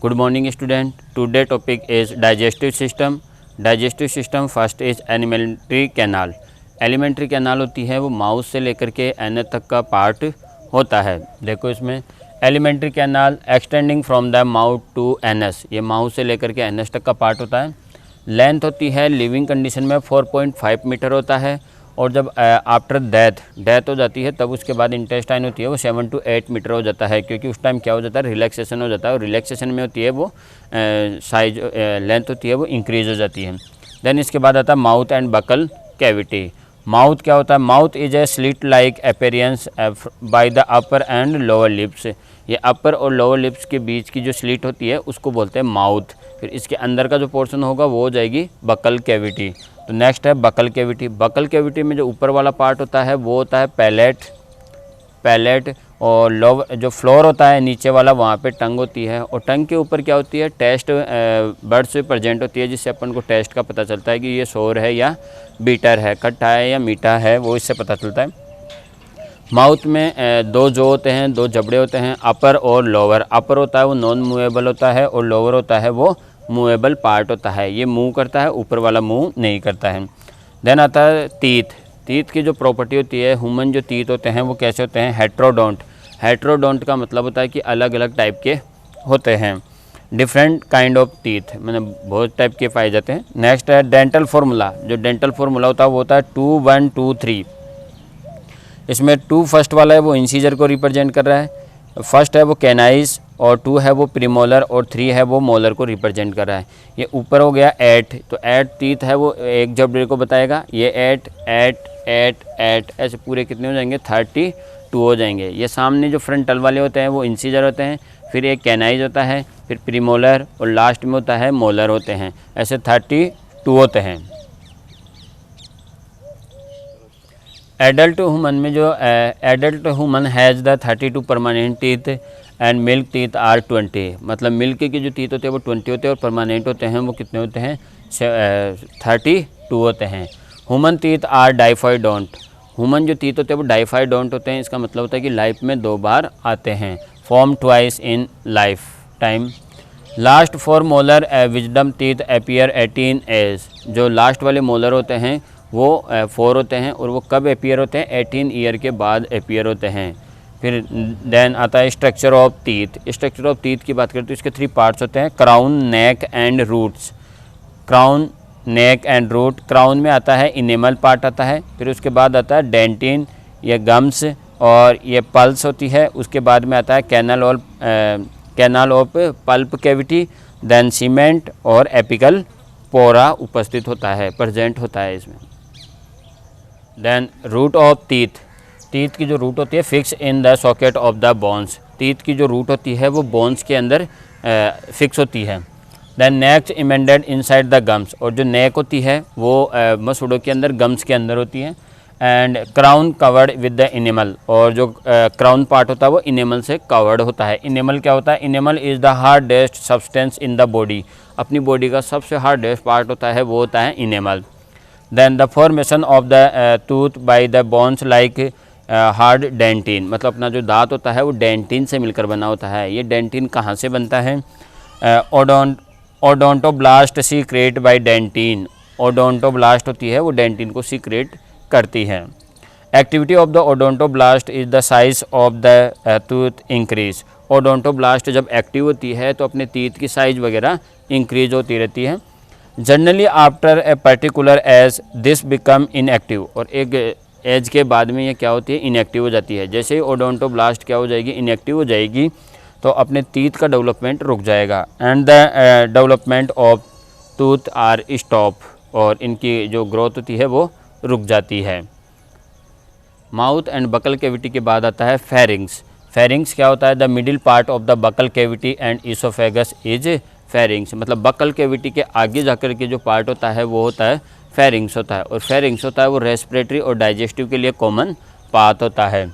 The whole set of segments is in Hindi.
Good morning student. Today topic is digestive system. Digestive system first is alimentary canal. Alimentary canal होती है वो माउथ से लेकर के एनस तक का पार्ट होता है। देखो इसमें alimentary canal extending from the mouth to anus, ये माउथ से लेकर के एनस तक का पार्ट होता है। लेंथ होती है लिविंग कंडीशन में 4.5 मीटर होता है और जब आफ्टर डेथ हो जाती है तब उसके बाद इंटेस्टाइन होती है वो 7 to 8 मीटर हो जाता है, क्योंकि उस टाइम क्या हो जाता है, रिलैक्सेशन हो जाता है और रिलैक्सेशन में होती है वो साइज लेंथ होती है वो इंक्रीज हो जाती है। देन इसके बाद आता है mouth and buccal cavity. Mouth क्या होता है, mouth is a slit like appearance by the upper and lower lips. ये अपर और लोअर लिप्स के बीच की जो स्लिट होती है उसको बोलते हैं माउथ। फिर इसके अंदर का जो पोर्शन होगा वो हो जाएगी बकल कैविटी। तो नेक्स्ट है बकल कैविटी। बकल कैविटी में जो ऊपर वाला पार्ट होता है वो होता है पैलेट और लोअर जो फ्लोर होता है नीचे वाला वहाँ पे टंग होती है और टंग के ऊपर क्या होती है, टेस्ट बर्ड्स से प्रेजेंट होती है, जिससे अपन को टेस्ट का पता चलता है कि ये सोर है या बीटर है, खट्टा है या मीठा है, वो इससे पता चलता है। माउथ में दो जो होते हैं, दो जबड़े होते हैं, अपर और लोअर। अपर होता है वो नॉन मूवेबल होता है और लोअर होता है वो मूवेबल पार्ट होता है, ये मूव करता है, ऊपर वाला मूव नहीं करता है। देन आता है टीथ की जो प्रॉपर्टी होती है, ह्यूमन जो टीथ होते हैं वो कैसे होते हैं, हेट्रोडोंट का मतलब होता है कि अलग अलग टाइप के होते हैं, डिफरेंट काइंड ऑफ टीथ, मतलब बहुत टाइप के पाए जाते हैं। नेक्स्ट है डेंटल फार्मूला। जो डेंटल फार्मूला होता है वो होता है 2 1 2 3। इसमें 2 फर्स्ट वाला है वो इंसीजर को रिप्रेजेंट कर रहा है, फर्स्ट है वो कैनाइज और 2 है वो प्रीमोलर और 3 है वो मोलर को रिप्रेजेंट कर रहा है। ये ऊपर हो गया 8, तो 8 टीथ है वो एक जबड़े को बताएगा। ये 8 ऐसे पूरे कितने हो जाएंगे, 32 हो जाएंगे। ये सामने जो फ्रंटल वाले होते हैं वो इंसीजर होते हैं, फिर एक कैनाइज होता है, फिर प्रीमोलर और लास्ट में होता है मोलर होते हैं, ऐसे 32 होते हैं। एडल्ट ह्यूमन में जो adult human has the 32 permanent teeth and milk teeth are 20। मतलब मिल्क के जो टीथ होते हैं वो 20 होते हैं और परमानेंट होते हैं वो कितने होते हैं, 32 होते हैं। Human teeth are diphyodont. Human जो टीथ होते हैं वो डाइफाइडोंट होते हैं। इसका मतलब होता है कि लाइफ में 2 बार आते हैं, form twice in lifetime. Last 4 molar wisdom teeth appear 18 age. जो लास्ट वाले मोलर होते हैं वो 4 होते हैं और वो कब अपीयर होते हैं, 18 ईयर के बाद अपीयर होते हैं। फिर देन आता है structure of teeth. Structure of teeth की बात करें तो इसके 3 पार्ट्स होते हैं, crown, neck and roots. Crown, neck and root. Crown में आता है इनेमल पार्ट आता है, फिर उसके बाद आता है डेंटिन, ये गम्स और ये पल्स होती है। उसके बाद में आता है canal of pulp cavity, then cement और एपिकल पोरा उपस्थित होता है, प्रेजेंट होता है इसमें। देन रूट ऑफ टीथ की जो रूट होती है fix in the socket of the bones. Teeth की जो रूट होती है वो बोन्स के अंदर फिक्स होती है। Then next embedded inside the gums. और जो नेक होती है वो मसूड़ों के अंदर, गम्स के अंदर होती है। And crown covered with the enamel. और जो क्राउन पार्ट होता है वो इनेमल से कवर्ड होता है। इनेमल क्या होता है, enamel is the hardest substance in the body. अपनी बॉडी का सबसे हार्डेस्ट पार्ट होता है वो होता है enamel. Then the formation of the tooth by the bones like hard dentine. मतलब अपना जो दांत होता है वो डेंटिन से मिलकर बना होता है। ये डेंटिन कहाँ से बनता है, odontoblast secrete by dentine. Odontoblast होती है वो डेंटिन को सीक्रेट करती है। Activity of the odontoblast is the size of the tooth increase. Odontoblast जब एक्टिव होती है तो अपने टीथ की साइज वगैरह इंक्रीज होती रहती है। Generally after a particular age this become inactive. और एक एज के बाद में ये क्या होती है, इनएक्टिव हो जाती है। जैसे ही ओडोंटोब्लास्ट क्या हो जाएगी, इनएक्टिव हो जाएगी, तो अपने टीथ का डेवलपमेंट रुक जाएगा। And the development of tooth are stop. और इनकी जो ग्रोथ होती है वो रुक जाती है। माउथ एंड बकल कैविटी के बाद आता है फेरिंग्स। फेरिंग्स क्या होता है, the middle part of the buccal cavity and oesophagus is pharynx. मतलब बकल कैविटी के आगे जाकर के जो पार्ट होता है वो होता है फेरिंग्स होता है। और फेरिंग्स होता है वो रेस्पिरेटरी और डाइजेस्टिव के लिए कॉमन पाथ होता है,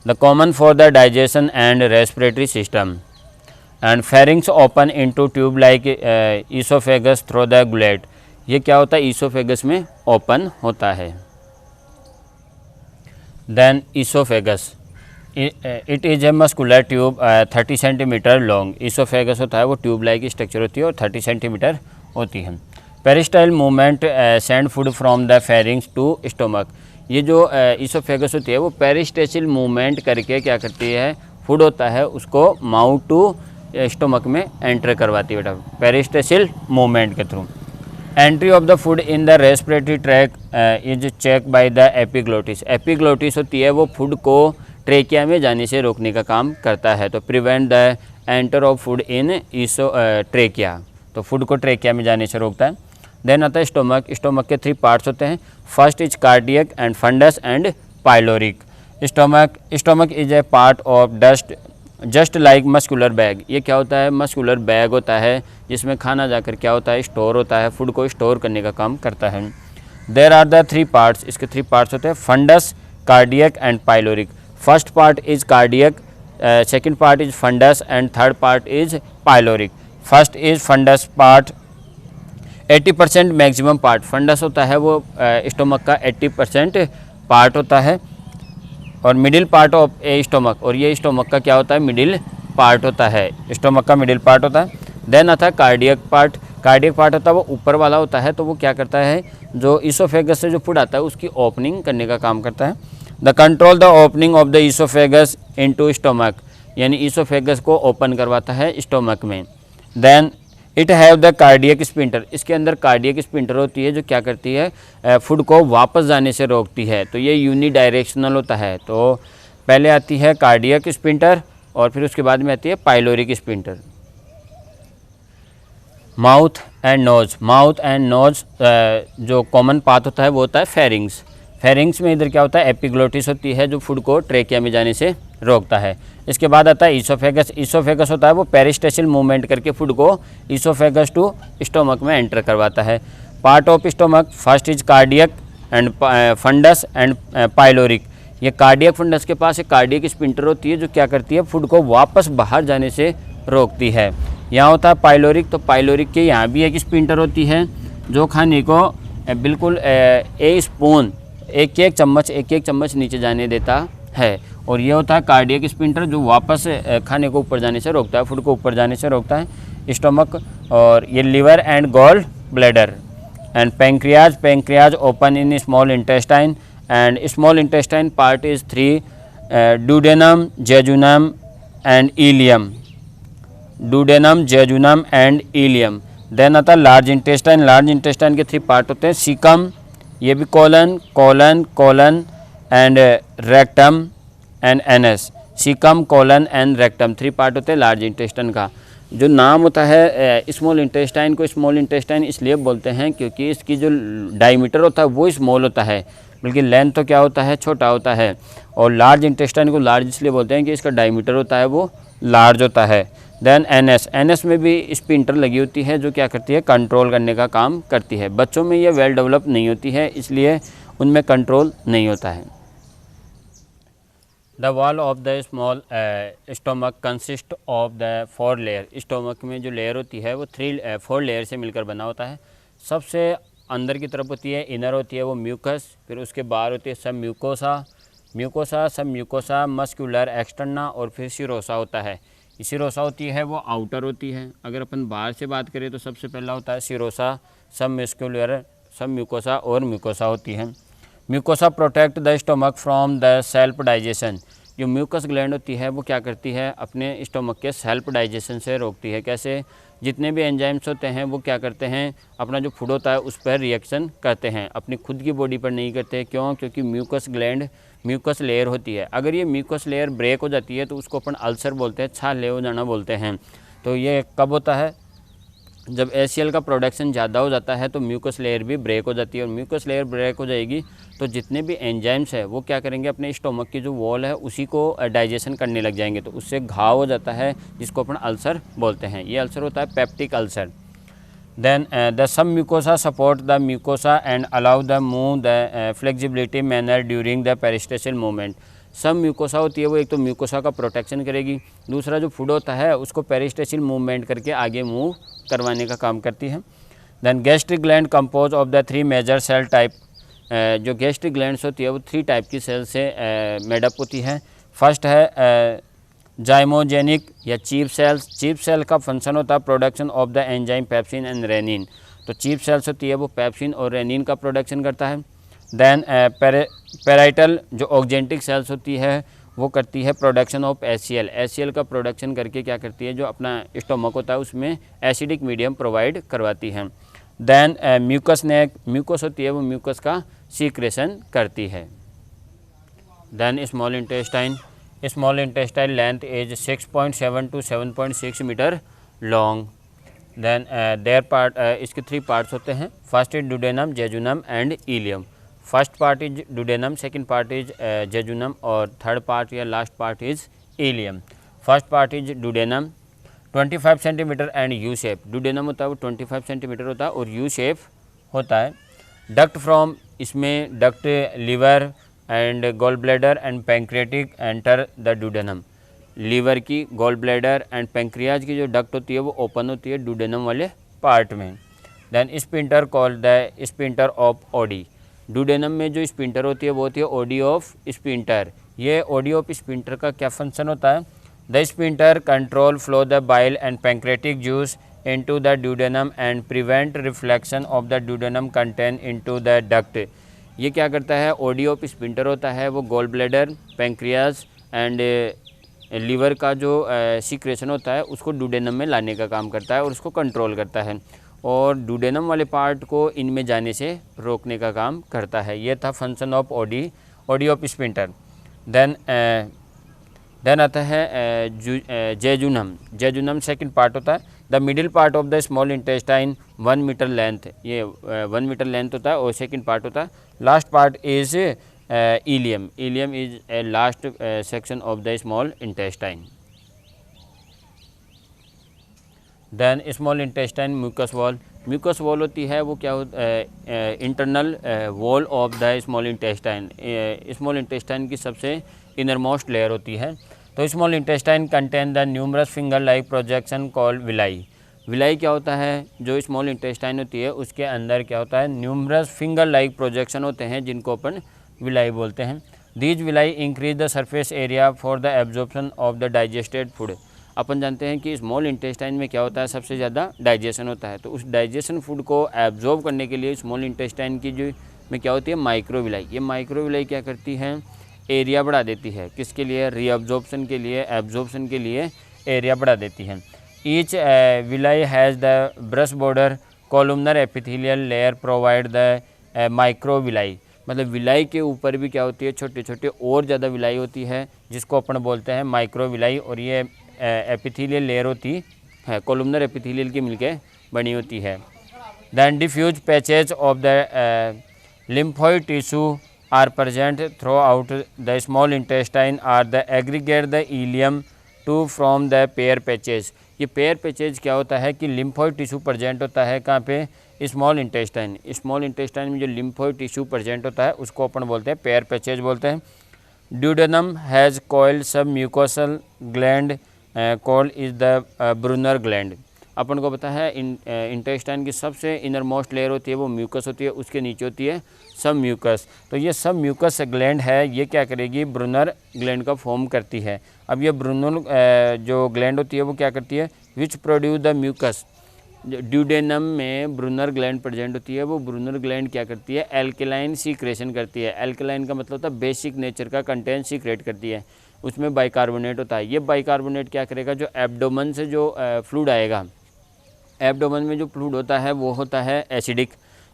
the common for the digestion and respiratory system. And pharynx open into tube like oesophagus through the gullet. ये क्या होता है, ईसोफेगस में ओपन होता है। Then oesophagus. It is a muscular tube 30 centimetre long. Oesophagus होता है वो ट्यूब लाइक स्ट्रक्चर होती है और 30 सेंटीमीटर होती है। Peristaltic movement send food from the pharynx to stomach. ये जो ईसोफेगस होती है वो पेरिस्टेसिल मूवमेंट करके क्या करती है, फूड होता है उसको माउथ टू स्टोमक में एंटर करवाती है बेटा, पेरिस्टेसिल मूवमेंट के through. Entry of the food in the respiratory tract is check by the epiglottis. Epiglottis होती है वो फूड को ट्रेकिया में जाने से रोकने का काम करता है, तो prevent the enter of food in trachea, तो फूड को ट्रेकिया में जाने से रोकता है। देन आता है स्टोमक। स्टोमक के 3 पार्ट्स होते हैं। First is cardiac and fundus and pyloric. Stomach is a part of just like muscular bag. ये क्या होता है, मस्कुलर बैग होता है जिसमें खाना जाकर क्या होता है, स्टोर होता है, फूड को स्टोर करने का काम करता है। There are the 3 parts. इसके 3 पार्ट्स होते हैं, fundus, cardiac and pyloric. First part is cardiac, second part is fundus and third part is pyloric. First is fundus part 80% maximum part. Fundus होता है वो स्टोमक का 80% पार्ट होता है और middle part of A stomach, और ये स्टोमक का क्या होता है, मिडिल पार्ट होता है, स्टोमक का मिडिल पार्ट होता है। देन आता है कार्डियक पार्ट। कार्डियक पार्ट होता है वो ऊपर वाला होता है, तो वो क्या करता है, जो ईसोफेगस से जो फूड आता है उसकी ओपनिंग करने का काम करता है। The control the opening of the oesophagus into stomach, यानी ईसोफेगस को ओपन करवाता है स्टोमक में। Then it have the cardiac sphincter. इसके अंदर कार्डियक स्पिंटर होती है जो क्या करती है, फूड को वापस जाने से रोकती है, तो ये यूनिडायरेक्शनल होता है। तो पहले आती है कार्डियक स्पिंटर और फिर उसके बाद में आती है pyloric sphincter. Mouth and nose. Mouth and nose जो कॉमन पाथ होता है वो होता है फेरिंग्स। फेरिंग्स में इधर क्या होता है, एपिग्लोटिस होती है जो फूड को ट्रेकिया में जाने से रोकता है। इसके बाद आता है ईसोफेगस। ईसोफेगस होता है वो पेरिस्टेसिल मूवमेंट करके फूड को ईसोफेगस टू स्टोमक में एंटर करवाता है। Part of stomach, first is cardiac and fundus and pyloric. ये कार्डियक फंडस के पास एक कार्डियक स्पिंटर होती है जो क्या करती है, फूड को वापस बाहर जाने से रोकती है। यहाँ होता है पाइलोरिक, तो पाइलोरिक के यहाँ भी एक स्पिंटर होती है जो खाने को बिल्कुल एक स्पून एक एक चम्मच नीचे जाने देता है, और ये होता है कार्डियक स्पिंटर जो वापस खाने को ऊपर जाने से रोकता है, फूड को ऊपर जाने से रोकता है स्टोमक। और ये liver and gall bladder and pancreas. Pancreas open in small intestine and small intestine part is 3 duodenum, jejunum and ileum. Duodenum, jejunum and ileum. Then आता है लार्ज इंटेस्टाइन। लार्ज इंटेस्टाइन के 3 पार्ट होते हैं, सीकम, ये भी colon and rectum and anus. Caecum, colon and rectum 3 part होते हैं लार्ज इंटेस्टाइन का। जो नाम होता है स्मॉल इंटेस्टाइन को स्मॉल इंटेस्टाइन इसलिए बोलते हैं क्योंकि इसकी जो डायमीटर होता है वो स्मॉल होता है, बल्कि लेंथ तो क्या होता है, छोटा होता है। और लार्ज इंटेस्टाइन को लार्ज इसलिए बोलते हैं कि इसका डायमीटर होता है वो लार्ज होता है। Then NS. एनएस में भी स्पिंटर लगी होती है जो क्या करती है, कंट्रोल करने का काम करती है। बच्चों में ये वेल डेवलप नहीं होती है इसलिए उनमें कंट्रोल नहीं होता है। The wall of the small stomach consist of the 4 layer. Stomach में जो लेयर होती है वो 4 लेयर से मिलकर बना होता है। सबसे अंदर की तरफ होती है, इनर होती है वो म्यूकस, फिर उसके बाहर होती है सब म्यूकोसा, मस्कुलर एक्सटर्ना और फिर सिरोसा होता है। सिरोसा होती है वो आउटर होती है। अगर अपन बाहर से बात करें तो सबसे पहला होता है सिरोसा, सब मस्कुलर, सब म्यूकोसा और म्यूकोसा होती है। Mucosa protect the stomach from the self digestion. जो म्यूकस ग्लैंड होती है वो क्या करती है, अपने स्टोमक के सेल्फ डाइजेशन से रोकती है। कैसे, जितने भी एंजाइम्स होते हैं वो क्या करते हैं, अपना जो फूड होता है उस पर रिएक्शन करते हैं, अपनी खुद की बॉडी पर नहीं करते। क्यों? क्योंकि म्यूकस लेयर होती है। अगर ये म्यूकस लेयर ब्रेक हो जाती है तो उसको अपन अल्सर बोलते हैं, छाले हो जाना बोलते हैं। तो ये कब होता है, जब HCl का प्रोडक्शन ज़्यादा हो जाता है तो म्यूकस लेयर भी ब्रेक हो जाती है, और म्यूकस लेयर ब्रेक हो जाएगी तो जितने भी एंजाइम्स है वो क्या करेंगे, अपने स्टोमक की जो वॉल है उसी को डाइजेशन करने लग जाएंगे, तो उससे घाव हो जाता है जिसको अपन अल्सर बोलते हैं। ये अल्सर होता है peptic ulcer. Then the sub mucosa support the mucosa and allow the move the flexibility manner during the peristaltic movement. Sub mucosa होती है वो एक तो म्यूकोसा का प्रोटेक्शन करेगी, दूसरा जो फूड होता है उसको पेरिस्टेशियल मूवमेंट करके आगे मूव करवाने का काम करती है। Then gastric gland compose of the 3 major cell type. जो गैस्ट्रिक ग्लैंड्स होती है वो 3 टाइप की सेल से मेडअप होती है। फर्स्ट है जाइमोजेनिक या चीफ सेल्स। चीफ सेल का फंक्शन होता है production of the enzyme pepsin and rennin. तो चीफ सेल्स होती है वो पेप्सिन और रेनिन का प्रोडक्शन करता है। देन पेराइटल जो ऑक्जेंटिक सेल्स होती है वो करती है प्रोडक्शन ऑफ एचसीएल। एचसीएल का प्रोडक्शन करके क्या करती है, जो अपना स्टोमक होता है उसमें एसिडिक मीडियम प्रोवाइड करवाती है। देन म्यूकस नेक, म्यूकस होती है वो म्यूकस का सीक्रेशन करती है। Then small intestine, small intestine length is 6.7 to 7.6 metre long. Then there part, इसके 3 पार्ट्स होते हैं। First is duodenum, jejunum and ileum. First part is duodenum, second part is jejunum और थर्ड पार्ट या last part is ileum. First part is duodenum 25 centimetre and U shape. Duodenum होता है वो 25 सेंटीमीटर होता है और यू शेप होता है। डक्ट फ्रॉम, इसमें duct liver and gall bladder and pancreatic enter the duodenum. Liver की, गॉल ब्लैडर एंड पैंक्रियाज की जो डक्ट होती है वो ओपन होती है डुडेनम वाले पार्ट में। Then sphincter called the sphincter of Oddi. Duodenum में जो स्पिंटर होती है वो होती है ओडी ऑफ स्पिंटर। ये ओडी ऑफ स्पिंटर का क्या फंक्शन होता है? The sphincter control flow the bile and pancreatic juice into the duodenum and prevent reflection of the duodenum content into the duct. ये क्या करता है? ओडी ऑफ स्पिंटर होता है वो gall bladder, pancreas and liver का जो सीक्रेशन होता है उसको डुडेनम में लाने का काम करता है और उसको कंट्रोल करता है और डुडेनम वाले पार्ट को इनमें जाने से रोकने का काम करता है। ये था function of Oddi, Oddi of sphincter. Then आता है जेजुनम। जेजुनम सेकंड पार्ट होता है। The middle part of the small intestine 1 metre length, ये 1 मीटर लेंथ होता है और सेकंड पार्ट होता है। Last part is ileum. Ileum is a last section of the small intestine. Then small intestine mucous wall. Mucous wall होती है वो क्या होता है? Internal wall of the small intestine. Small intestine की सबसे इनर मोस्ट लेयर होती है। तो small intestine contain the numerous finger like projection called villi. Villi क्या होता है? जो स्मॉल इंटेस्टाइन होती है उसके अंदर क्या होता है? न्यूमरस फिंगर लाइक प्रोजेक्शन होते हैं जिनको अपन विलाई बोलते हैं। These villi increase the surface area for the absorption of the digested food. अपन जानते हैं कि स्मॉल इंटेस्टाइन में क्या होता है? सबसे ज़्यादा डाइजेशन होता है। तो उस डाइजेशन फूड को एब्जॉर्ब करने के लिए स्मॉल इंटेस्टाइन की जो में क्या होती है? माइक्रोविलाई। ये माइक्रोविलाई क्या करती है? एरिया बढ़ा देती है। किसके लिए? रीअब्जॉर्प्शन के लिए, एब्जॉर्प्शन के लिए एरिया बढ़ा देती है। Each villi has the brush border columnar epithelial layer provide the microvilli. मतलब विलाई के ऊपर भी क्या होती है? छोटे छोटे और ज़्यादा विलाई होती है जिसको अपन बोलते हैं माइक्रोविलाई और ये एपिथेलियल लेयर होती है, कॉलमनर एपिथेलियल की मिलके बनी होती है। Then diffuse patches of the lymphoid tissue are present throughout the small intestine are the aggregate the ileum to from the pair patches। ये पेयर पैचेज क्या होता है कि लिम्फोइड टिश्यू प्रेजेंट होता है कहाँ पे? Small intestine. स्मॉल इंटेस्टाइन में जो लिम्फोइड टिश्यू प्रेजेंट होता है उसको अपन बोलते हैं पेयर पैचेज बोलते हैं। Duodenum has coiled sub mucosal gland called is the Brunner gland. अपन को पता है इंटेस्टाइन की सबसे इनर मोस्ट लेयर होती है वो म्यूकस होती है, उसके नीचे होती है सब म्यूकस। तो ये सब म्यूकस ग्लैंड है ये क्या करेगी? ब्रूनर ग्लैंड का फॉर्म करती है। अब ये ब्रूनर जो ग्लैंड होती है वो क्या करती है? Which produce the mucus. Duodenum में ब्रूनर ग्लैंड प्रेजेंट होती है, वो ब्रूनर ग्लैंड क्या करती है? एल्केलाइन सीक्रेशन करती है। एल्केलाइन का मतलब होता है बेसिक नेचर का कंटेंट सीक्रेट करती है, उसमें बाइकार्बोनेट होता है। ये बाइकार्बोनेट क्या करेगा? जो एब्डोमन से जो फ्लूइड आएगा, एब्डोमन में जो फ्लूइड होता है वो होता है एसिडिक।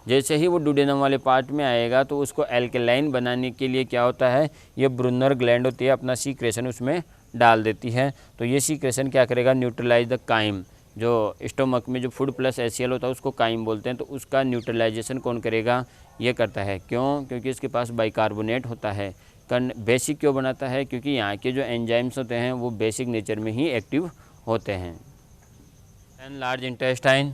जैसे ही वो डुडेनम वाले पार्ट में आएगा तो उसको एल्केलाइन बनाने के लिए क्या होता है? ये ब्रूनर ग्लैंड होती है अपना सीक्रेशन उसमें डाल देती है। तो ये सीक्रेशन क्या करेगा? Neutralise the chyme. जो स्टोमक में जो फूड प्लस एचसीएल होता है उसको काइम बोलते हैं। तो उसका न्यूट्रलाइजेशन कौन करेगा? ये करता है। क्यों? क्योंकि इसके पास बाइकार्बोनेट होता है। बेसिक क्यों बनाता है? क्योंकि यहाँ के जो एंजाइम्स होते हैं वो बेसिक नेचर में ही एक्टिव होते हैं। And large intestine,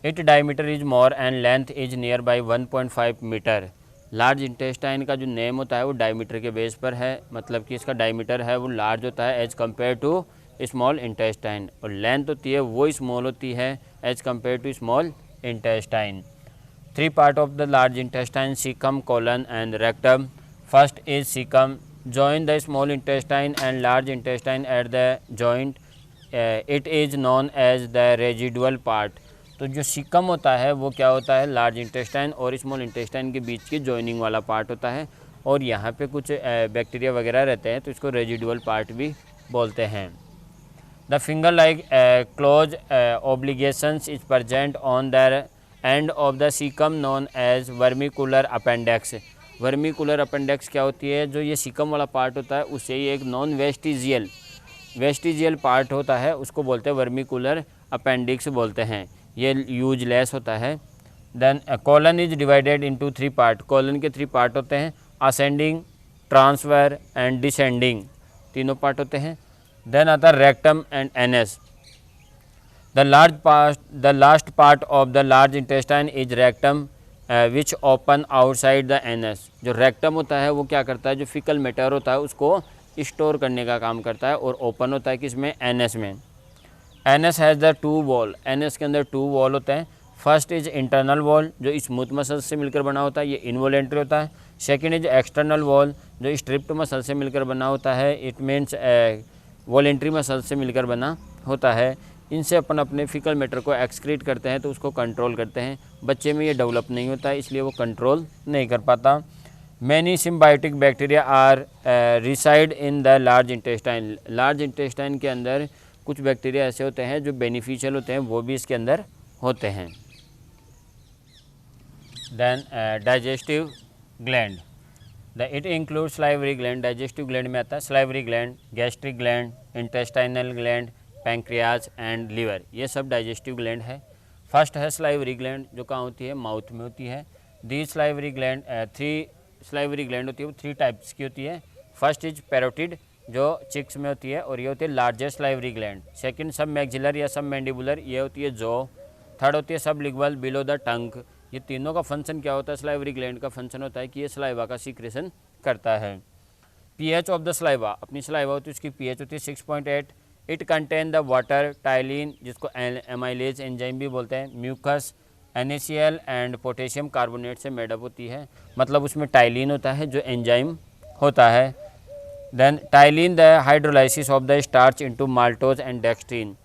it diameter is more and length is near by 1.5 metre. Large intestine का जो नेम होता है वो डायमीटर के बेस पर है, मतलब कि इसका डायमीटर है वो लार्ज होता है as compare to small intestine, और लेंथ होती है वो स्मॉल होती है as compare to small intestine. 3 part of the large intestine, caecum, colon and rectum. First is caecum, join the small intestine and large intestine at the joint, it is known as the residual part। तो जो सीकम होता है वो क्या होता है, लार्ज इंटेस्टाइन और स्मॉल इंटेस्टाइन के बीच की जॉइनिंग वाला पार्ट होता है, और यहाँ पे कुछ बैक्टीरिया वगैरह रहते हैं तो इसको रेजिडुअल पार्ट भी बोलते हैं। The finger like close obligations is present on the end of the caecum known as vermicular appendix. Vermicular appendix क्या होती है, जो ये सीकम वाला पार्ट होता है उससे ही एक नॉन वेस्टिजियल पार्ट होता है, उसको बोलते हैं वर्मिकुलर अपेंडिक्स बोलते हैं। ये यूजलेस होता है। Then colon is divided into 3 part. Colon के 3 पार्ट होते हैं, असेंडिंग, ट्रांसफर एंड डिसेंडिंग, तीनों पार्ट होते हैं। देन आता है rectum and anus. The last part of the large intestine is rectum which open outside the anus. जो रेक्टम होता है वो क्या करता है, जो फिकल मैटर होता है उसको स्टोर करने का काम करता है, और ओपन होता है किसमें, एनस में। Anus has the 2 wall. Anus के अंदर 2 वॉल होते हैं। फर्स्ट इज इंटरनल वॉल जो स्मूथ मसल से मिलकर बना होता है, ये इनवॉलेंट्री होता है। सेकेंड इज एक्सटर्नल वॉल जो स्ट्रिप्ड मसल से मिलकर बना होता है, इट मीन्स वॉलेंट्री मसल से मिलकर बना होता है। इनसे अपन अपने फिकल मैटर को एक्सक्रीट करते हैं तो उसको कंट्रोल करते हैं। बच्चे में ये डेवलप नहीं होता है इसलिए वो कंट्रोल नहीं कर पाता। Many symbiotic bacteria are reside in the large intestine. Large intestine के अंदर कुछ बैक्टीरिया ऐसे होते हैं जो बेनिफिशियल होते हैं, वो भी इसके अंदर होते हैं। Then digestive gland, it include salivary gland. Digestive gland में आता है salivary gland, gastric gland, intestinal gland, pancreas and liver, ये सब डाइजेस्टिव ग्लैंड है। फर्स्ट है सलाइवरी ग्लैंड जो कहाँ होती है, माउथ में होती है। The salivary gland 3 salivary gland होती है, वो 3 टाइप्स की होती है। फर्स्ट इज पैरोटिड जो चिक्स में होती है, और ये होती है लार्जेस्ट सलाइवरी ग्लैंड। सेकंड सब मैक्सिलर या सब मैंडिबुलर, ये होती है जॉ। थर्ड होती है सब लिग्वल बिलो द टंग। ये तीनों का फंक्शन क्या होता है, सलाइवरी ग्लैंड का फंक्शन होता है कि ये सलाइवा का सीक्रेशन करता है। पीएच ऑफ द सलाइवा, अपनी सलाइवा होती है उसकी पीएच होती है 6.8। It contain the water, ptyalin जिसको एमाइलेज एंजाइम भी बोलते हैं, mucus, NaCl and potassium carbonate से मेडअप होती है। मतलब उसमें टाइलिन होता है जो एंजाइम होता है। Then ptyalin the hydrolysis of the starch into maltose and dextrin.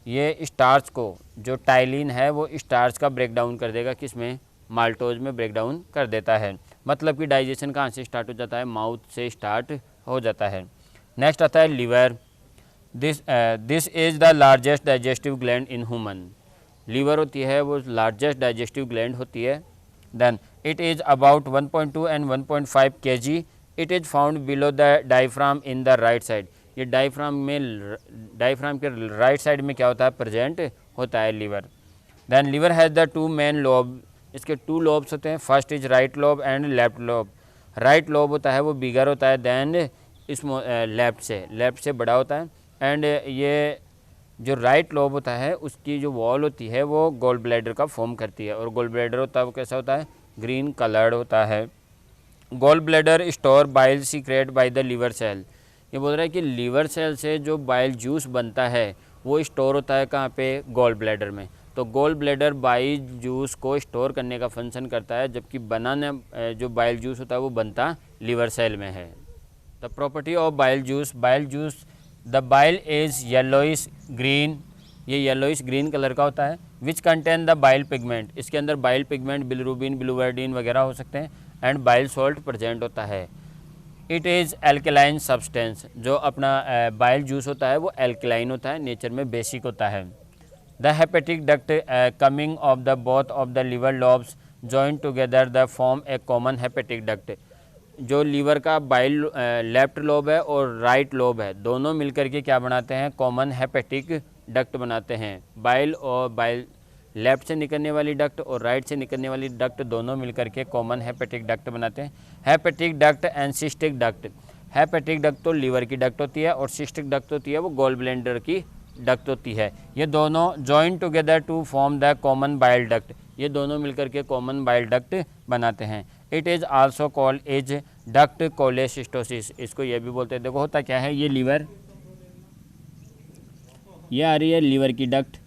ये स्टार्च को, जो टाइलिन है वो स्टार्च का ब्रेक डाउन कर देगा, किसमें, माल्टोज में ब्रेक डाउन कर देता है। मतलब कि डाइजेशन कहाँ से स्टार्ट हो जाता है, माउथ से स्टार्ट हो जाता है। नेक्स्ट आता है liver. This is the largest digestive gland in human. Liver होती है वो लार्जेस्ट डाइजेस्टिव ग्लैंड होती है। Then it is about 1.2 and 1.5 kg। It is found below the diaphragm in the right side. ये डायफ्राम के राइट साइड में क्या होता है, प्रेजेंट होता है liver. Then liver has the 2 main lobe. इसके 2 लोब्स होते हैं। First is right lobe and left lobe. Right lobe होता है वो बिगर होता है देन लेफ्ट से बड़ा होता है। एंड ये जो राइट लोब होता है उसकी जो वॉल होती है वो गोल ब्लैडर का फॉर्म करती है, और गोल ब्लैडर होता है वो कैसा होता है, ग्रीन कलर्ड होता है। Gall bladder store bile secrete by the liver cell. ये बोल रहा है कि लीवर सेल से जो बाइल जूस बनता है वो स्टोर होता है कहाँ पे, गोल ब्लैडर में। तो गोल ब्लैडर बाइल जूस को स्टोर करने का फंक्शन करता है, जबकि बनाने जो बाइल जूस होता है वो बनता लीवर सेल में है। The property of bile juice, the bile is yellowish green, ये येलोइश ग्रीन कलर का होता है। Which contain the bile pigment, इसके अंदर बाइल पिगमेंट बिलरुबिन, बिलुवर्डिन वगैरह हो सकते हैं। एंड बाइल सॉल्ट प्रेजेंट होता है। इट इज़ एल्कलाइन सब्सटेंस, जो अपना बाइल जूस होता है वो एल्कलाइन होता है, नेचर में बेसिक होता है। The hepatic duct coming off the both of the liver lobes join together the form a common hepatic duct. जो लीवर का बाइल लेफ्ट लोब है और राइट लोब है, दोनों मिलकर के क्या बनाते हैं, कॉमन हेपेटिक डक्ट बनाते हैं। बाइल लेफ्ट से निकलने वाली डक्ट और राइट से निकलने वाली डक्ट दोनों मिलकर के कॉमन हेपेटिक डक्ट बनाते हैं। Hepatic duct and cystic duct. Hepatic duct तो लीवर की डक्ट होती है, और सिस्टिक डक्ट होती है वो गोल ब्लैडर की डक्ट होती है। ये दोनों join together to form the common bile duct. ये दोनों मिलकर के कॉमन बाइल डक्ट बनाते हैं। It is also called as duct cholecystosis. इसको ये भी बोलते हैं। देखो होता क्या है, ये लीवर, ये आ रही है लीवर की डक्ट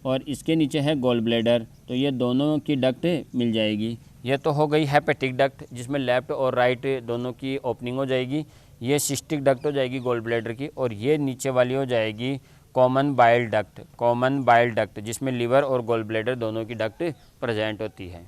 और इसके नीचे है गोल ब्लैडर, तो ये दोनों की डक्ट मिल जाएगी। ये तो हो गई हेपेटिक डक्ट जिसमें लेफ्ट और राइट दोनों की ओपनिंग हो जाएगी। ये सिस्टिक डक्ट हो जाएगी गॉल ब्लैडर की, और ये नीचे वाली हो जाएगी common bile duct, common bile duct, जिसमें लीवर और गॉल ब्लैडर दोनों की डक्ट प्रेजेंट होती है।